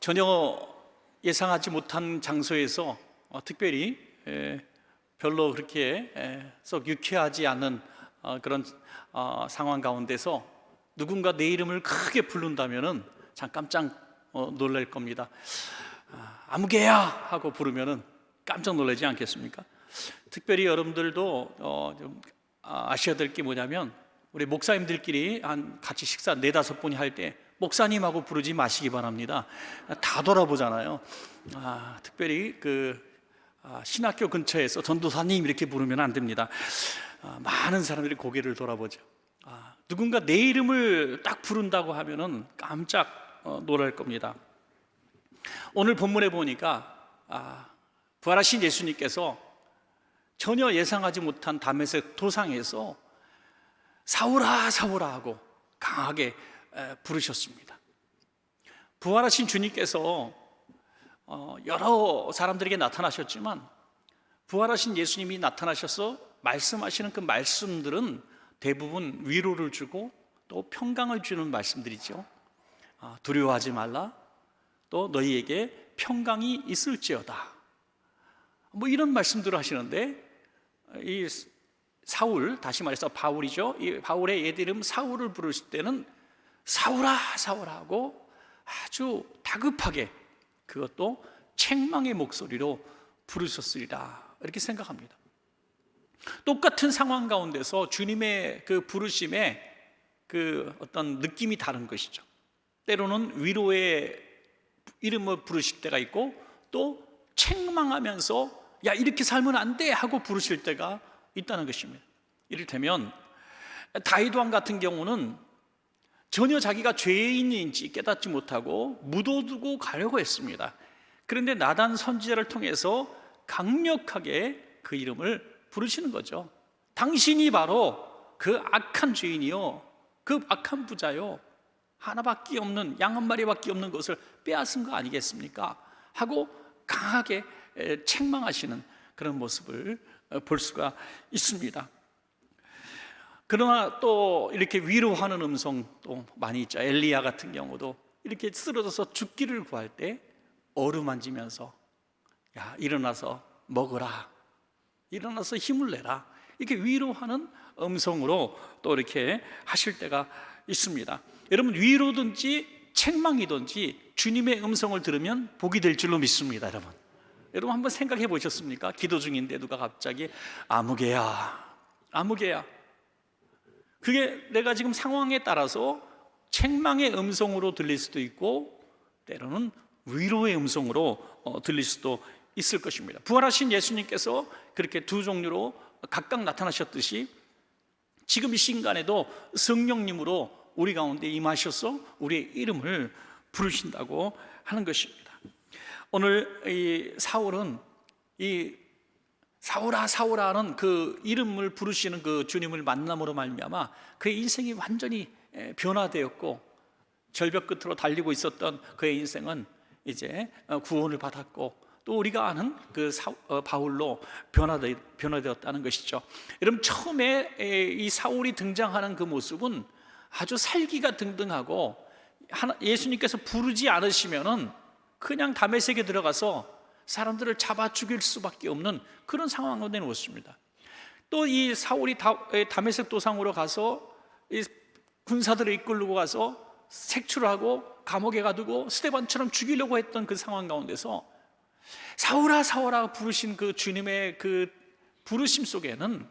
전혀 예상하지 못한 장소에서 특별히 별로 그렇게 썩 유쾌하지 않은 그런 상황 가운데서 누군가 내 이름을 크게 부른다면은 참 깜짝 놀랄 겁니다. 아무개야 하고 부르면은 깜짝 놀라지 않겠습니까? 특별히 여러분들도 좀 아셔야 될 게 뭐냐면, 우리 목사님들끼리 같이 식사 4-5분이 할 때 목사님하고 부르지 마시기 바랍니다. 다 돌아보잖아요. 특별히 신학교 근처에서 전도사님 이렇게 부르면 안 됩니다. 많은 사람들이 고개를 돌아보죠. 누군가 내 이름을 딱 부른다고 하면은 깜짝 놀랄 겁니다. 오늘 본문에 보니까 부활하신 예수님께서 전혀 예상하지 못한 다메섹 도상에서 사울아 사울아 하고 강하게 부르셨습니다. 부활하신 주님께서 여러 사람들에게 나타나셨지만, 부활하신 예수님이 나타나셔서 말씀하시는 그 말씀들은 대부분 위로를 주고 또 평강을 주는 말씀들이죠. 두려워하지 말라, 또 너희에게 평강이 있을지어다, 뭐 이런 말씀들을 하시는데, 이 사울, 다시 말해서 바울이죠. 이 바울의 옛 이름 사울을 부르실 때는 사울아 사울아 하고 아주 다급하게, 그것도 책망의 목소리로 부르셨으리라, 이렇게 생각합니다. 똑같은 상황 가운데서 주님의 그 부르심에 그 어떤 느낌이 다른 것이죠. 때로는 위로의 이름을 부르실 때가 있고, 또 책망하면서 야 이렇게 살면 안 돼 하고 부르실 때가 있다는 것입니다. 이를테면 다윗 왕 같은 경우는 전혀 자기가 죄인인지 깨닫지 못하고 묻어두고 가려고 했습니다. 그런데 나단 선지자를 통해서 강력하게 그 이름을 부르시는 거죠. 당신이 바로 그 악한 죄인이요, 그 악한 부자요, 하나밖에 없는, 양 한 마리밖에 없는 것을 빼앗은 거 아니겠습니까? 하고 강하게 책망하시는 그런 모습을 볼 수가 있습니다. 그러나 또 이렇게 위로하는 음성도 많이 있죠. 엘리야 같은 경우도 이렇게 쓰러져서 죽기를 구할 때 어루만지면서 야 일어나서 먹어라, 일어나서 힘을 내라, 이렇게 위로하는 음성으로 또 이렇게 하실 때가 있습니다. 여러분, 위로든지 책망이든지 주님의 음성을 들으면 복이 될 줄로 믿습니다. 여러분 한번 생각해 보셨습니까? 기도 중인데 누가 갑자기 아무개야 아무개야, 그게 내가 지금 상황에 따라서 책망의 음성으로 들릴 수도 있고, 때로는 위로의 음성으로 들릴 수도 있을 것입니다. 부활하신 예수님께서 그렇게 두 종류로 각각 나타나셨듯이 지금 이 시간에도 성령님으로 우리 가운데 임하셔서 우리의 이름을 부르신다고 하는 것입니다. 오늘 이 사울은 이 사울아 사울아는 그 이름을 부르시는 그 주님을 만남으로 말미암아 그의 인생이 완전히 변화되었고, 절벽 끝으로 달리고 있었던 그의 인생은 이제 구원을 받았고, 또 우리가 아는 그 바울로 변화되었다는 것이죠. 여러분, 처음에 이 사울이 등장하는 그 모습은 아주 살기가 등등하고, 예수님께서 부르지 않으시면은 그냥 다메섹에 들어가서 사람들을 잡아 죽일 수밖에 없는 그런 상황 가운데 놓습니다. 또 이 사울이 다메섹 도상으로 가서 이 군사들을 이끌고 가서 색출을 하고 감옥에 가두고 스데반처럼 죽이려고 했던 그 상황 가운데서 사울아 사울아 부르신 그 주님의 그 부르심 속에는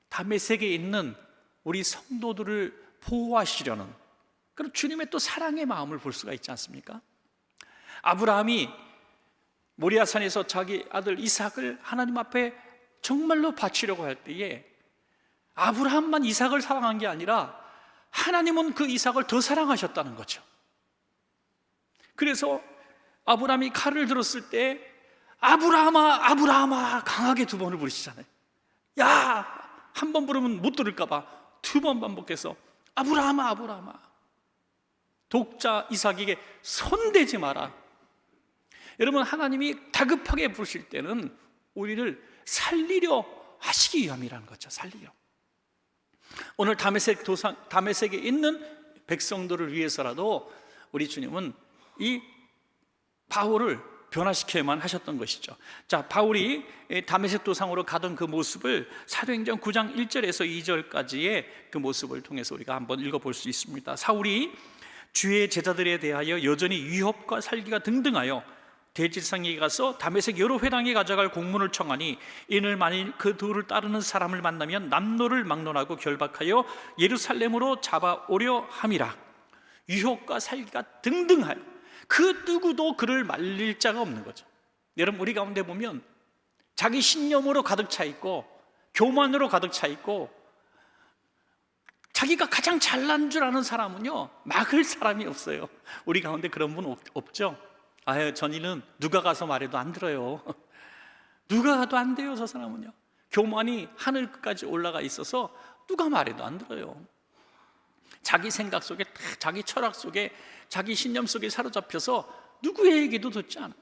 다메섹에 있는 우리 성도들을 보호하시려는 그런 주님의 또 사랑의 마음을 볼 수가 있지 않습니까? 아브라함이 모리아산에서 자기 아들 이삭을 하나님 앞에 정말로 바치려고 할 때에 아브라함만 이삭을 사랑한 게 아니라 하나님은 그 이삭을 더 사랑하셨다는 거죠. 그래서 아브라함이 칼을 들었을 때 아브라함아 아브라함아 강하게 2번을 부르시잖아요. 야 한 번 부르면 못 들을까 봐 2번 반복해서 아브라함아 아브라함아, 독자 이삭에게 손대지 마라. 여러분, 하나님이 다급하게 부르실 때는 우리를 살리려 하시기 위함이라는 거죠. 살리려. 오늘 다메섹에 있는 백성들을 위해서라도 우리 주님은 이 바울을 변화시켜야만 하셨던 것이죠. 자, 바울이 다메섹 도상으로 가던 그 모습을 사도행전 9장 1절에서 2절까지의 그 모습을 통해서 우리가 한번 읽어볼 수 있습니다. 사울이 주의 제자들에 대하여 여전히 위협과 살기가 등등하여 대지상에 가서 다메섹 여러 회당에 가져갈 공문을 청하니 이는 만일 그 둘을 따르는 사람을 만나면 남노를 막론하고 결박하여 예루살렘으로 잡아오려 함이라. 위협과 살기가 등등하여 그 누구도 그를 말릴 자가 없는 거죠. 여러분, 우리 가운데 보면 자기 신념으로 가득 차 있고 교만으로 가득 차 있고 자기가 가장 잘난 줄 아는 사람은요 막을 사람이 없어요. 우리 가운데 그런 분 없죠? 아유, 전이는 누가 가서 말해도 안 들어요. 누가 가도 안 돼요. 저 사람은요 교만이 하늘 끝까지 올라가 있어서 누가 말해도 안 들어요. 자기 생각 속에, 자기 철학 속에, 자기 신념 속에 사로잡혀서 누구의 얘기도 듣지 않아요.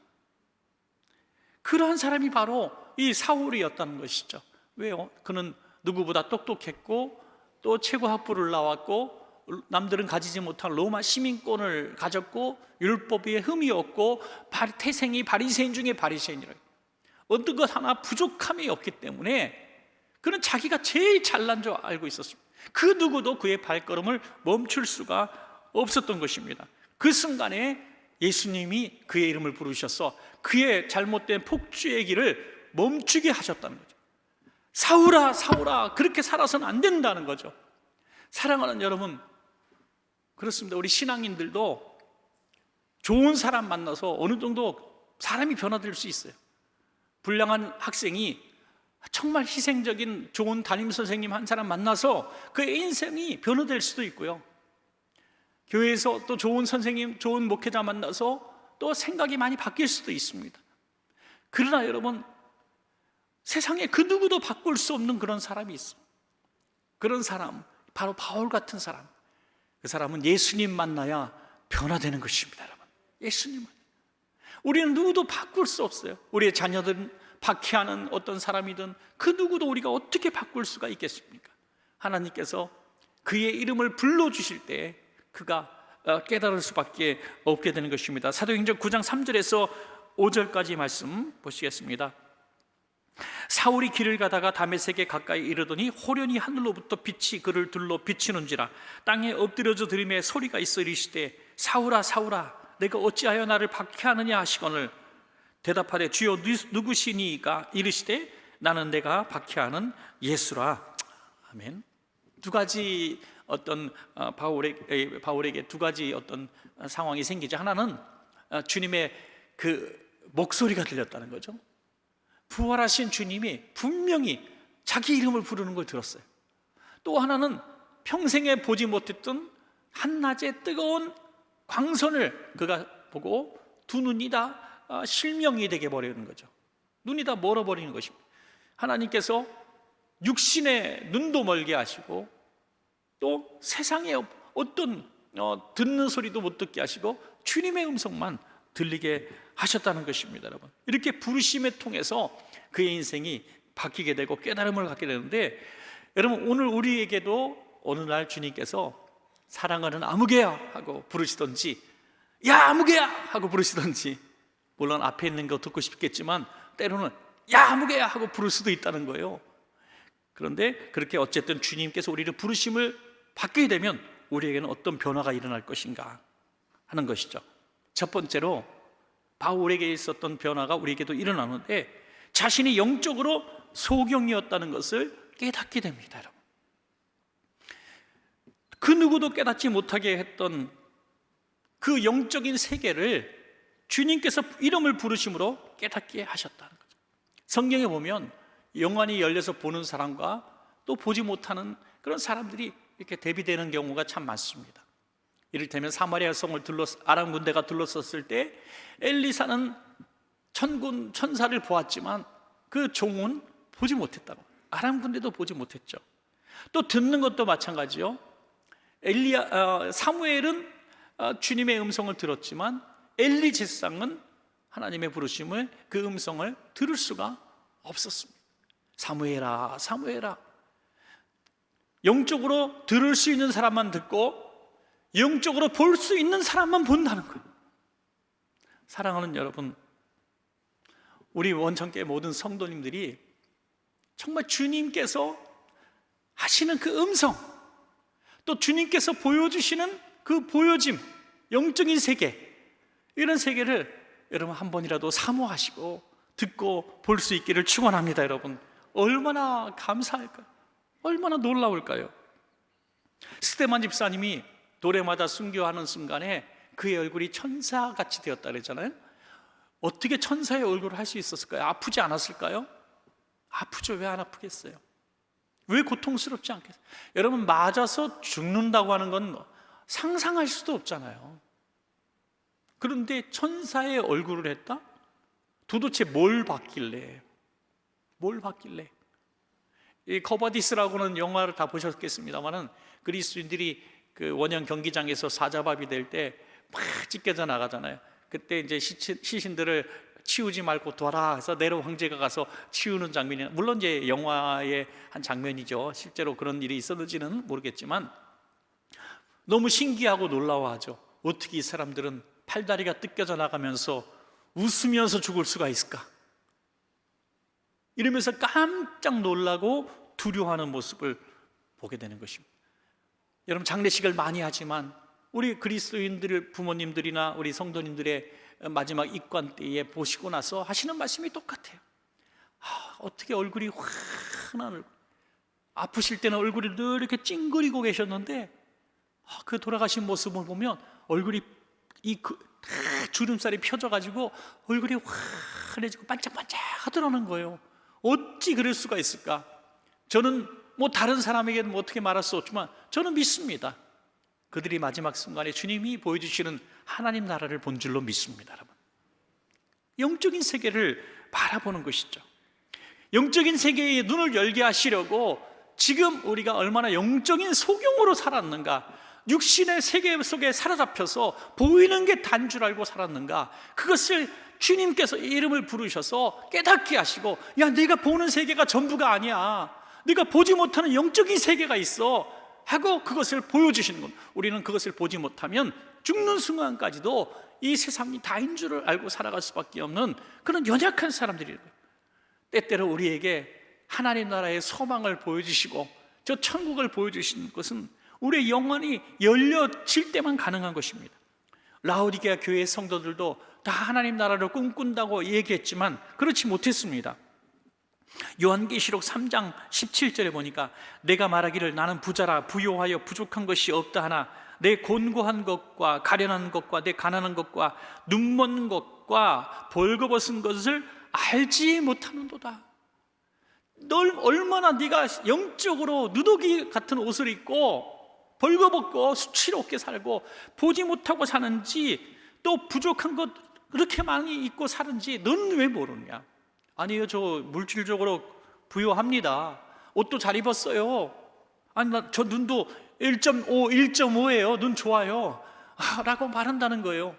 그러한 사람이 바로 이 사울이었다는 것이죠. 왜요? 그는 누구보다 똑똑했고 또 최고 학부를 나왔고 남들은 가지지 못한 로마 시민권을 가졌고 율법에 흠이 없고 태생이 바리새인 중에 바리새인이라고, 어떤 것 하나 부족함이 없기 때문에 그는 자기가 제일 잘난 줄 알고 있었습니다. 그 누구도 그의 발걸음을 멈출 수가 없었던 것입니다. 그 순간에 예수님이 그의 이름을 부르셔서 그의 잘못된 폭주의 길을 멈추게 하셨다는 거죠. 사울아, 사울아, 그렇게 살아서는 안 된다는 거죠. 사랑하는 여러분, 그렇습니다. 우리 신앙인들도 좋은 사람 만나서 어느 정도 사람이 변화될 수 있어요. 불량한 학생이 정말 희생적인 좋은 담임 선생님 한 사람 만나서 그의 인생이 변화될 수도 있고요. 교회에서 또 좋은 선생님, 좋은 목회자 만나서 또 생각이 많이 바뀔 수도 있습니다. 그러나 여러분, 세상에 그 누구도 바꿀 수 없는 그런 사람이 있어요. 그런 사람, 바로 바울 같은 사람. 그 사람은 예수님 만나야 변화되는 것입니다. 여러분, 예수님. 우리는 누구도 바꿀 수 없어요. 우리의 자녀들은 박해하는 어떤 사람이든 그 누구도 우리가 어떻게 바꿀 수가 있겠습니까? 하나님께서 그의 이름을 불러주실 때 그가 깨달을 수밖에 없게 되는 것입니다. 사도행전 9장 3절에서 5절까지 말씀 보시겠습니다. 사울이 길을 가다가 다메섹에 가까이 이르더니 호련히 하늘로부터 빛이 그를 둘러 비치는지라. 땅에 엎드려져 들음에 소리가 있어 이르시되 사울아 사울아 내가 어찌하여 나를 박해하느냐 하시거늘 대답하되 주여 누구시니까 이르시되 나는 내가 박해하는 예수라. 아멘. 두 가지 어떤 바울에게 두 가지 어떤 상황이 생기죠. 하나는 주님의 그 목소리가 들렸다는 거죠. 부활하신 주님이 분명히 자기 이름을 부르는 걸 들었어요. 또 하나는 평생에 보지 못했던 한낮의 뜨거운 광선을 그가 보고 두 눈이 다 실명이 되게 버리는 거죠. 눈이 다 멀어버리는 것입니다. 하나님께서 육신의 눈도 멀게 하시고 또 세상에 어떤 듣는 소리도 못 듣게 하시고 주님의 음성만 들리게 하셨다는 것입니다. 여러분, 이렇게 부르심을 통해서 그의 인생이 바뀌게 되고 깨달음을 갖게 되는데, 여러분 오늘 우리에게도 어느 날 주님께서 사랑하는 아무개야 하고 부르시든지 야 아무개야 하고 부르시든지, 물론 앞에 있는 거 듣고 싶겠지만 때로는 야 아무개야 하고 부를 수도 있다는 거예요. 그런데 그렇게 어쨌든 주님께서 우리를 부르심을 받게 되면 우리에게는 어떤 변화가 일어날 것인가 하는 것이죠. 첫 번째로 바울에게 있었던 변화가 우리에게도 일어나는데, 자신이 영적으로 소경이었다는 것을 깨닫게 됩니다. 여러분, 그 누구도 깨닫지 못하게 했던 그 영적인 세계를 주님께서 이름을 부르심으로 깨닫게 하셨다는 거죠. 성경에 보면 영안이 열려서 보는 사람과 또 보지 못하는 그런 사람들이 이렇게 대비되는 경우가 참 많습니다. 이를테면 사마리아 성을 아람 군대가 둘러섰을 때 엘리사는 천사를 보았지만 그 종은 보지 못했다고. 아람 군대도 보지 못했죠. 또 듣는 것도 마찬가지요. 사무엘은 주님의 음성을 들었지만 엘리 제사장은 하나님의 부르심을, 그 음성을 들을 수가 없었습니다. 사무엘아 사무엘아. 영적으로 들을 수 있는 사람만 듣고 영적으로 볼 수 있는 사람만 본다는 거예요. 사랑하는 여러분, 우리 원천교회 모든 성도님들이 정말 주님께서 하시는 그 음성, 또 주님께서 보여주시는 그 보여짐, 영적인 세계, 이런 세계를 여러분 한 번이라도 사모하시고 듣고 볼 수 있기를 축원합니다. 여러분, 얼마나 감사할까요? 얼마나 놀라울까요? 스테반 집사님이 노래마다 순교하는 순간에 그의 얼굴이 천사같이 되었다 그랬잖아요. 어떻게 천사의 얼굴을 할 수 있었을까요? 아프지 않았을까요? 아프죠. 왜 안 아프겠어요? 왜 고통스럽지 않겠어요? 여러분, 맞아서 죽는다고 하는 건 상상할 수도 없잖아요. 그런데 천사의 얼굴을 했다? 도대체 뭘 받길래? 뭘 받길래? 이 커버디스라고는 영화를 다 보셨겠습니다만은 그리스도인들이 그 원형 경기장에서 사자밥이 될 때 막 찢겨져 나가잖아요. 그때 이제 시신들을 치우지 말고 둬라 해서 네로 황제가 가서 치우는 장면이, 물론 이제 영화의 한 장면이죠. 실제로 그런 일이 있었는지는 모르겠지만 너무 신기하고 놀라워하죠. 어떻게 이 사람들은 팔다리가 뜯겨져 나가면서 웃으면서 죽을 수가 있을까? 이러면서 깜짝 놀라고 두려워하는 모습을 보게 되는 것입니다. 여러분, 장례식을 많이 하지만 우리 그리스도인들 부모님들이나 우리 성도님들의 마지막 입관 때에 보시고 나서 하시는 말씀이 똑같아요. 어떻게 얼굴이 환한 얼굴, 아프실 때는 얼굴이 늘 이렇게 찡그리고 계셨는데 그 돌아가신 모습을 보면 얼굴이 주름살이 펴져가지고 얼굴이 환해지고 반짝반짝 하더라는 거예요. 어찌 그럴 수가 있을까? 저는 뭐 다른 사람에게는 뭐 어떻게 말할 수 없지만 저는 믿습니다. 그들이 마지막 순간에 주님이 보여주시는 하나님 나라를 본 줄로 믿습니다. 여러분, 영적인 세계를 바라보는 것이죠. 영적인 세계에 눈을 열게 하시려고 지금 우리가 얼마나 영적인 소경으로 살았는가, 육신의 세계 속에 사로잡혀서 보이는 게 단 줄 알고 살았는가, 그것을 주님께서 이름을 부르셔서 깨닫게 하시고, 야, 내가 보는 세계가 전부가 아니야, 네가 보지 못하는 영적인 세계가 있어 하고 그것을 보여주시는 것. 우리는 그것을 보지 못하면 죽는 순간까지도 이 세상이 다인 줄을 알고 살아갈 수밖에 없는 그런 연약한 사람들이에요. 때때로 우리에게 하나님 나라의 소망을 보여주시고 저 천국을 보여주시는 것은 우리의 영혼이 열려질 때만 가능한 것입니다. 라오디게아 교회의 성도들도 다 하나님 나라를 꿈꾼다고 얘기했지만 그렇지 못했습니다. 요한계시록 3장 17절에 보니까 내가 말하기를 나는 부자라 부요하여 부족한 것이 없다 하나 내 곤고한 것과 가련한 것과 내 가난한 것과 눈먼 것과 벌거벗은 것을 알지 못하는도다. 널 얼마나 네가 영적으로 누더기 같은 옷을 입고 벌거벗고 수치롭게 살고 보지 못하고 사는지, 또 부족한 것 그렇게 많이 입고 사는지 넌 왜 모르냐? 아니요, 저 물질적으로 부유합니다. 옷도 잘 입었어요. 아니, 저 눈도 1.5, 1.5예요. 눈 좋아요. 라고 말한다는 거예요.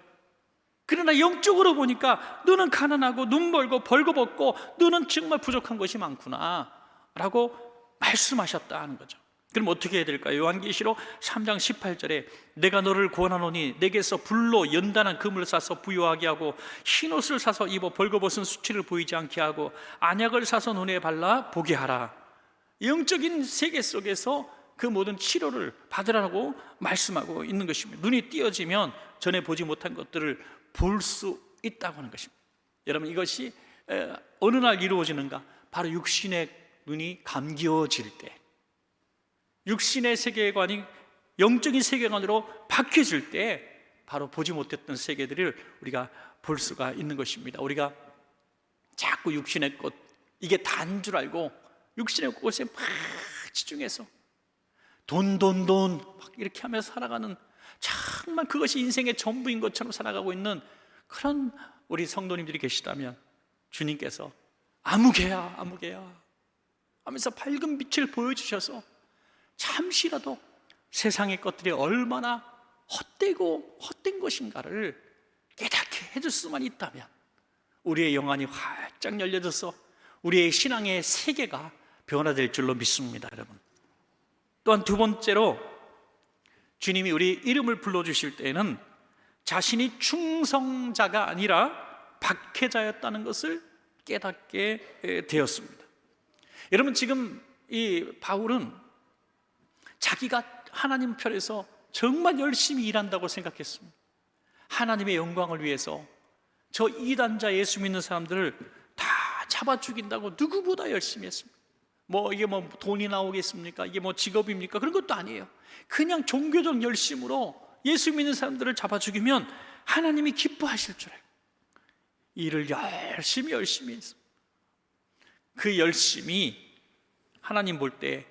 그러나 영적으로 보니까 너는 가난하고 눈 멀고 벌거벗고 너는 정말 부족한 것이 많구나 라고 말씀하셨다 하는 거죠. 그럼 어떻게 해야 될까요? 요한계시록 3장 18절에 내가 너를 구원하노니 내게서 불로 연단한 금을 사서 부유하게 하고 흰옷을 사서 입어 벌거벗은 수치를 보이지 않게 하고 안약을 사서 눈에 발라 보게 하라. 영적인 세계 속에서 그 모든 치료를 받으라고 말씀하고 있는 것입니다. 눈이 띄어지면 전에 보지 못한 것들을 볼 수 있다고 하는 것입니다. 여러분, 이것이 어느 날 이루어지는가? 바로 육신의 눈이 감겨질 때, 육신의 세계관이 영적인 세계관으로 바뀌어질 때 바로 보지 못했던 세계들을 우리가 볼 수가 있는 것입니다. 우리가 자꾸 육신의 것, 이게 다인 줄 알고 육신의 것에 막 집중해서 돈 막 이렇게 하면서 살아가는, 정말 그것이 인생의 전부인 것처럼 살아가고 있는 그런 우리 성도님들이 계시다면 주님께서 아무개야 하면서 밝은 빛을 보여주셔서 잠시라도 세상의 것들이 얼마나 헛된 것인가를 깨닫게 해줄 수만 있다면 우리의 영안이 활짝 열려져서 우리의 신앙의 세계가 변화될 줄로 믿습니다. 여러분, 또한 두 번째로 주님이 우리 이름을 불러주실 때에는 자신이 충성자가 아니라 박해자였다는 것을 깨닫게 되었습니다. 여러분, 지금 이 바울은 자기가 하나님 편에서 정말 열심히 일한다고 생각했습니다. 하나님의 영광을 위해서 저 이단자 예수 믿는 사람들을 다 잡아 죽인다고 누구보다 열심히 했습니다. 이게 돈이 나오겠습니까? 이게 직업입니까? 그런 것도 아니에요. 그냥 종교적 열심으로 예수 믿는 사람들을 잡아 죽이면 하나님이 기뻐하실 줄 알고 일을 열심히 했습니다. 그 열심이 하나님 볼 때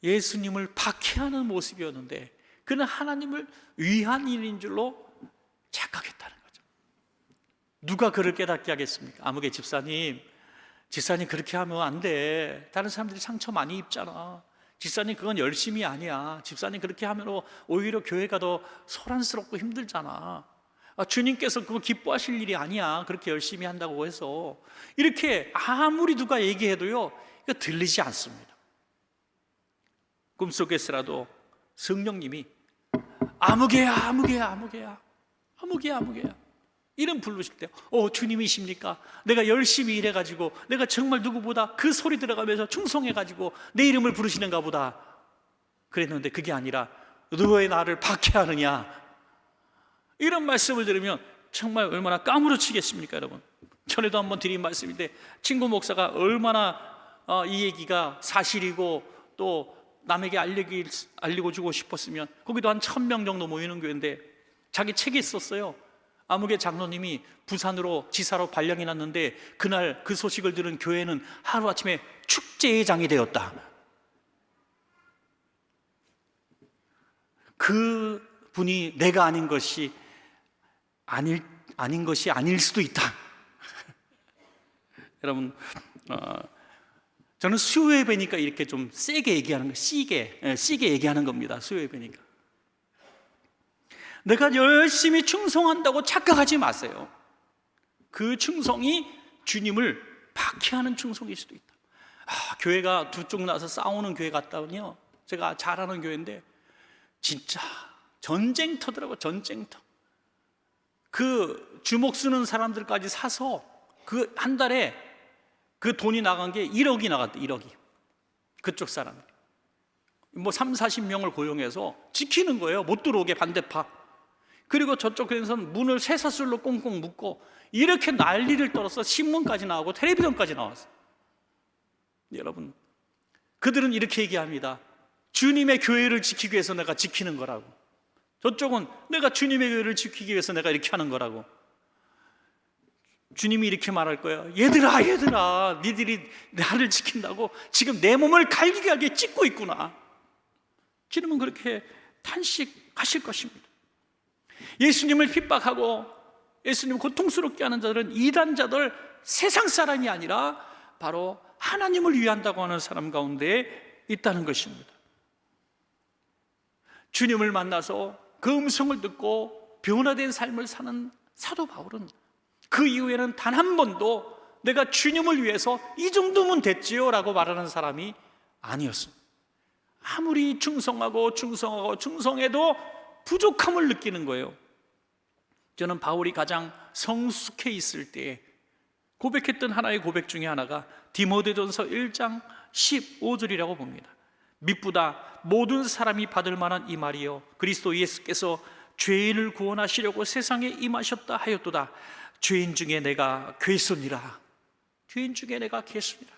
예수님을 박해하는 모습이었는데, 그는 하나님을 위한 일인 줄로 착각했다는 거죠. 누가 그를 깨닫게 하겠습니까? 아무개 집사님 그렇게 하면 안 돼. 다른 사람들이 상처 많이 입잖아. 집사님 그건 열심이 아니야. 집사님 그렇게 하면 오히려 교회가 더 소란스럽고 힘들잖아. 주님께서 그거 기뻐하실 일이 아니야. 그렇게 열심히 한다고 해서. 이렇게 아무리 누가 얘기해도요, 이거 들리지 않습니다. 꿈속에서라도 성령님이 아무개야 이름 부르실 때 주님이십니까? 내가 열심히 일해가지고 내가 정말 누구보다 그 소리 들어가면서 충성해가지고 내 이름을 부르시는가 보다 그랬는데, 그게 아니라 너 왜 나를 박해하느냐, 이런 말씀을 들으면 정말 얼마나 까무러치겠습니까? 여러분, 전에도 한번 드린 말씀인데, 친구 목사가 얼마나 이 얘기가 사실이고 또 남에게 알리고 주고 싶었으면, 거기도 한 1,000명 정도 모이는 교회인데 자기 책에 썼어요. 아무개 장로님이 부산으로 지사로 발령이 났는데 그날 그 소식을 들은 교회는 하루아침에 축제의 장이 되었다. 그 분이 내가 아닌 것이 아닐 수도 있다. 여러분, 저는 수요예배니까 이렇게 좀 세게 얘기하는 거, 시게 얘기하는 겁니다. 수요예배니까. 내가 열심히 충성한다고 착각하지 마세요. 그 충성이 주님을 박해하는 충성일 수도 있다. 교회가 두 쪽 나서 싸우는 교회 갔다면요, 제가 잘 아는 교회인데 진짜 전쟁터더라고요. 전쟁터. 그 주먹 쓰는 사람들까지 사서 그 한 달에 그 돈이 나간 게 1억이 나갔대. 1억이. 그쪽 사람들 30-40명을 고용해서 지키는 거예요. 못 들어오게 반대파. 그리고 저쪽 교회에서는 문을 쇠사슬로 꽁꽁 묶고 이렇게 난리를 떨어서 신문까지 나오고 텔레비전까지 나왔어요. 여러분, 그들은 이렇게 얘기합니다. 주님의 교회를 지키기 위해서 내가 지키는 거라고. 저쪽은 내가 주님의 교회를 지키기 위해서 내가 이렇게 하는 거라고. 주님이 이렇게 말할 거예요. 얘들아 니들이 나를 지킨다고 지금 내 몸을 갈기갈기 찢고 있구나. 주님은 그렇게 탄식하실 것입니다. 예수님을 핍박하고 예수님을 고통스럽게 하는 자들은 이단자들, 세상 사람이 아니라 바로 하나님을 위한다고 하는 사람 가운데 있다는 것입니다. 주님을 만나서 그 음성을 듣고 변화된 삶을 사는 사도 바울은 그 이후에는 단 한 번도 내가 주님을 위해서 이 정도면 됐지요 라고 말하는 사람이 아니었습니다. 아무리 충성해도 부족함을 느끼는 거예요. 저는 바울이 가장 성숙해 있을 때 고백했던 하나의 고백 중에 하나가 디모데전서 1장 15절이라고 봅니다. 밑보다 모든 사람이 받을 만한 이 말이요, 그리스도 예수께서 죄인을 구원하시려고 세상에 임하셨다 하였도다. 죄인 중에 내가 괴손이라. 죄인 중에 내가 괴손이라.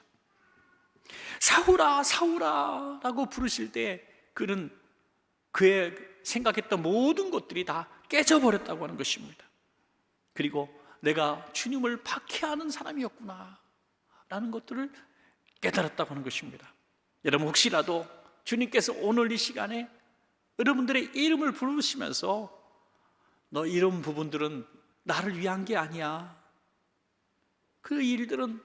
사울아 사울아 라고 부르실 때 그는 그의 생각했던 모든 것들이 다 깨져버렸다고 하는 것입니다. 그리고 내가 주님을 박해하는 사람이었구나 라는 것들을 깨달았다고 하는 것입니다. 여러분, 혹시라도 주님께서 오늘 이 시간에 여러분들의 이름을 부르시면서 너 이런 부분들은 나를 위한 게 아니야, 그 일들은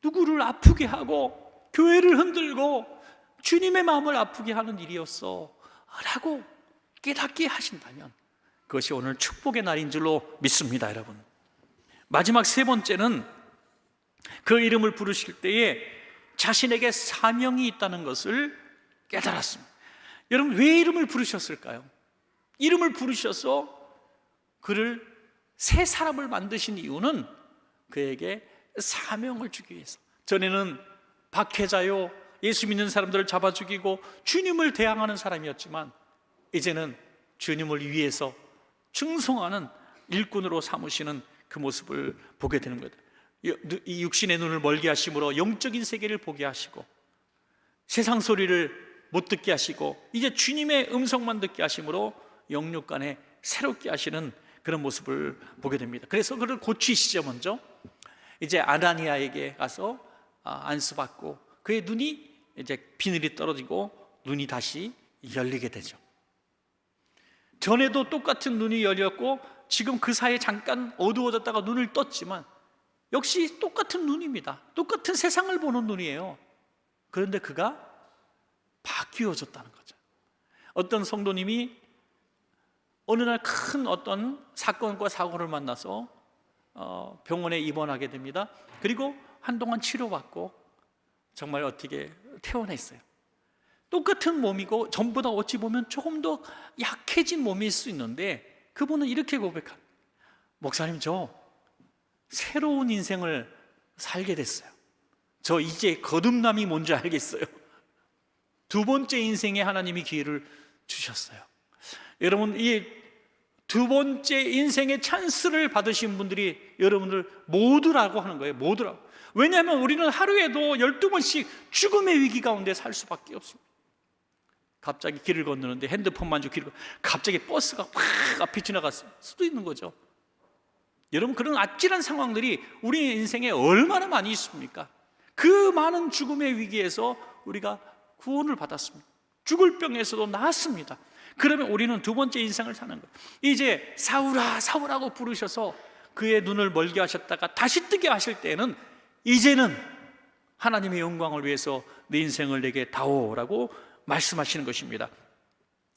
누구를 아프게 하고 교회를 흔들고 주님의 마음을 아프게 하는 일이었어 라고 깨닫게 하신다면 그것이 오늘 축복의 날인 줄로 믿습니다. 여러분, 마지막 세 번째는 그 이름을 부르실 때에 자신에게 사명이 있다는 것을 깨달았습니다. 여러분, 왜 이름을 부르셨을까요? 이름을 부르셔서 그를 새 사람을 만드신 이유는 그에게 사명을 주기 위해서. 전에는 박해자요, 예수 믿는 사람들을 잡아 죽이고 주님을 대항하는 사람이었지만 이제는 주님을 위해서 충성하는 일꾼으로 삼으시는 그 모습을 보게 되는 거예요. 이 육신의 눈을 멀게 하심으로 영적인 세계를 보게 하시고 세상 소리를 못 듣게 하시고 이제 주님의 음성만 듣게 하심으로 영육간에 새롭게 하시는 그런 모습을 보게 됩니다. 그래서 그를 고치시죠. 먼저 이제 아나니아에게 가서 안수받고 그의 눈이 이제 비늘이 떨어지고 눈이 다시 열리게 되죠. 전에도 똑같은 눈이 열렸고 지금 그 사이에 잠깐 어두워졌다가 눈을 떴지만 역시 똑같은 눈입니다. 똑같은 세상을 보는 눈이에요. 그런데 그가 바뀌어졌다는 거죠. 어떤 성도님이 어느 날 큰 어떤 사건과 사고를 만나서 병원에 입원하게 됩니다. 그리고 한동안 치료받고 정말 어떻게 퇴원했어요. 똑같은 몸이고 전부 다 어찌 보면 조금 더 약해진 몸일 수 있는데 그분은 이렇게 고백합니다. 목사님, 저 새로운 인생을 살게 됐어요. 저 이제 거듭남이 뭔지 알겠어요. 두 번째 인생에 하나님이 기회를 주셨어요. 여러분, 이 두 번째 인생의 찬스를 받으신 분들이 여러분들 모두라고 하는 거예요. 모두라고. 왜냐하면 우리는 하루에도 12번씩 죽음의 위기 가운데 살 수밖에 없습니다. 갑자기 길을 건너는데 핸드폰만 좀 길을 갑자기 버스가 확 앞이 지나갔을 수도 있는 거죠. 여러분, 그런 아찔한 상황들이 우리 인생에 얼마나 많이 있습니까? 그 많은 죽음의 위기에서 우리가 구원을 받았습니다. 죽을 병에서도 나았습니다. 그러면 우리는 두 번째 인생을 사는 거예요. 이제 사울아 사울하고 부르셔서 그의 눈을 멀게 하셨다가 다시 뜨게 하실 때는 이제는 하나님의 영광을 위해서 내 인생을 내게 다오라고 말씀하시는 것입니다.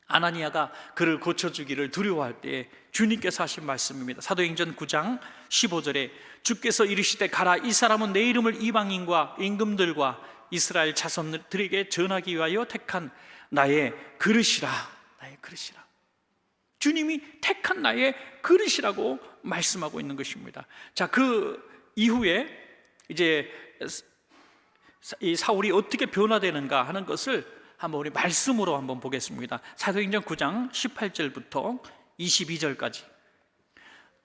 아나니아가 그를 고쳐주기를 두려워할 때 주님께서 하신 말씀입니다. 사도행전 9장 15절에 주께서 이르시되 가라, 이 사람은 내 이름을 이방인과 임금들과 이스라엘 자손들에게 전하기 위하여 택한 나의 그릇이라. 나의 그릇이라. 주님이 택한 나의 그릇이라고 말씀하고 있는 것입니다. 자, 그 이후에 이제 이 사울이 어떻게 변화되는가 하는 것을 한번 우리 말씀으로 한번 보겠습니다. 사도행전 9장 18절부터 22절까지.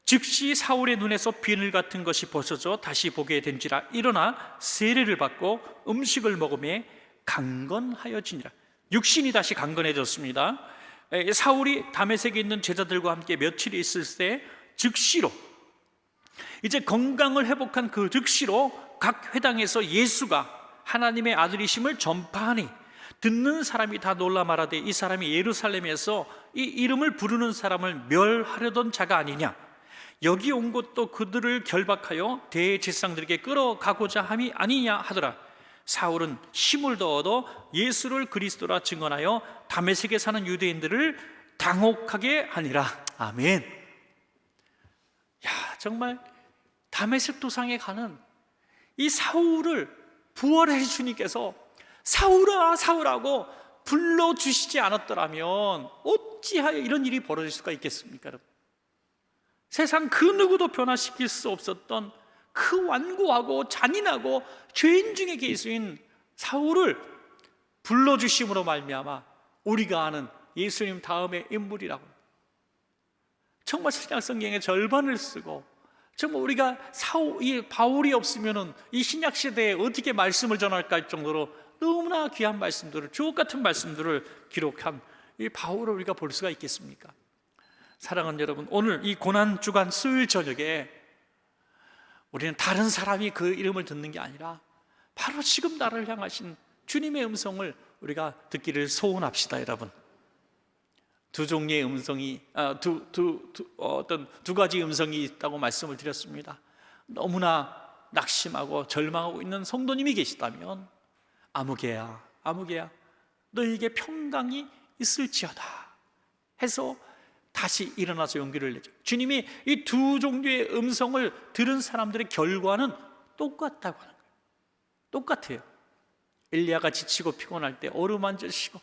즉시 사울의 눈에서 비늘 같은 것이 벗어져 다시 보게 된지라. 일어나 세례를 받고 음식을 먹으며 강건하여지니라. 육신이 다시 강건해졌습니다. 사울이 다메섹에 있는 제자들과 함께 며칠 있을 때 즉시로, 이제 건강을 회복한 그 즉시로 각 회당에서 예수가 하나님의 아들이심을 전파하니 듣는 사람이 다 놀라 말하되 이 사람이 예루살렘에서 이 이름을 부르는 사람을 멸하려던 자가 아니냐. 여기 온 것도 그들을 결박하여 대제사장들에게 끌어가고자 함이 아니냐 하더라. 사울은 힘을 더 얻어 예수를 그리스도라 증언하여 다메섹에 사는 유대인들을 당혹하게 하니라. 아멘. 야, 정말 다메섹 도상에 가는 이 사울을 부활의 주님께서 사울아 사울하고 불러주시지 않았더라면 어찌하여 이런 일이 벌어질 수가 있겠습니까? 여러분, 세상 그 누구도 변화시킬 수 없었던 그 완고하고 잔인하고 죄인 중에 계수인 사울을 불러주심으로 말미암아 우리가 아는 예수님 다음의 인물이라고. 정말 신약 성경의 절반을 쓰고 정말 우리가 이 바울이 없으면은 이 신약 시대에 어떻게 말씀을 전할까 할 정도로 너무나 귀한 말씀들을, 주옥 같은 말씀들을 기록한 이 바울을 우리가 볼 수가 있겠습니까? 사랑하는 여러분, 오늘 이 고난 주간 수요일 저녁에 우리는 다른 사람이 그 이름을 듣는 게 아니라 바로 지금 나를 향하신 주님의 음성을 우리가 듣기를 소원합시다. 여러분, 두 종류의 음성이 어떤 두 가지 음성이 있다고 말씀을 드렸습니다. 너무나 낙심하고 절망하고 있는 성도님이 계시다면 아무개야 아무개야 너에게 평강이 있을지어다 해서 다시 일어나서 용기를 내죠. 주님이 이 두 종류의 음성을 들은 사람들의 결과는 똑같다고 하는 거예요. 똑같아요. 엘리야가 지치고 피곤할 때 어루만지시고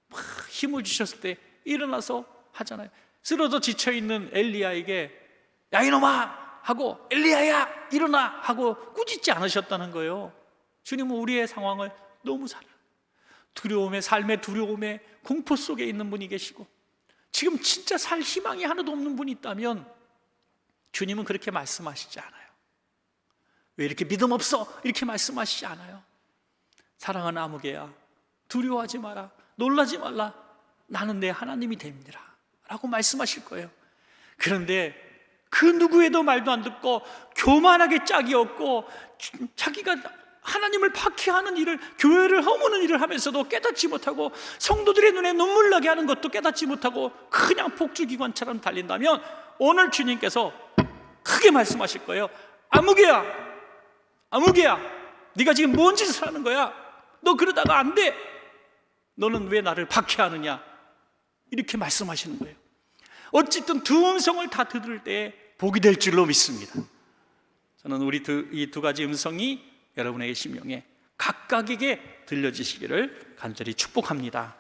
막 힘을 주셨을 때 일어나서 하잖아요. 쓰러져 지쳐있는 엘리야에게 야 이놈아 하고 엘리야야 일어나 하고 꾸짖지 않으셨다는 거예요. 주님은 우리의 상황을 너무 잘 알아요. 두려움에, 삶의 두려움에 공포 속에 있는 분이 계시고 지금 진짜 살 희망이 하나도 없는 분이 있다면 주님은 그렇게 말씀하시지 않아요. 왜 이렇게 믿음 없어? 이렇게 말씀하시지 않아요. 사랑하는 아무개야, 두려워하지 마라, 놀라지 말라, 나는 내 하나님이 됩니다 라고 말씀하실 거예요. 그런데 그 누구에도 말도 안 듣고 교만하게 짝이 없고 자기가 하나님을 박해하는 일을, 교회를 허무는 일을 하면서도 깨닫지 못하고 성도들의 눈에 눈물 나게 하는 것도 깨닫지 못하고 그냥 폭주기관처럼 달린다면 오늘 주님께서 크게 말씀하실 거예요. 아무개야, 아무개야, 네가 지금 뭔 짓을 하는 거야? 너 그러다가 안 돼. 너는 왜 나를 박해하느냐? 이렇게 말씀하시는 거예요. 어쨌든 두 음성을 다 들을 때 복이 될 줄로 믿습니다. 저는 이 두 가지 음성이 여러분에게 심령에 각각에게 들려지시기를 간절히 축복합니다.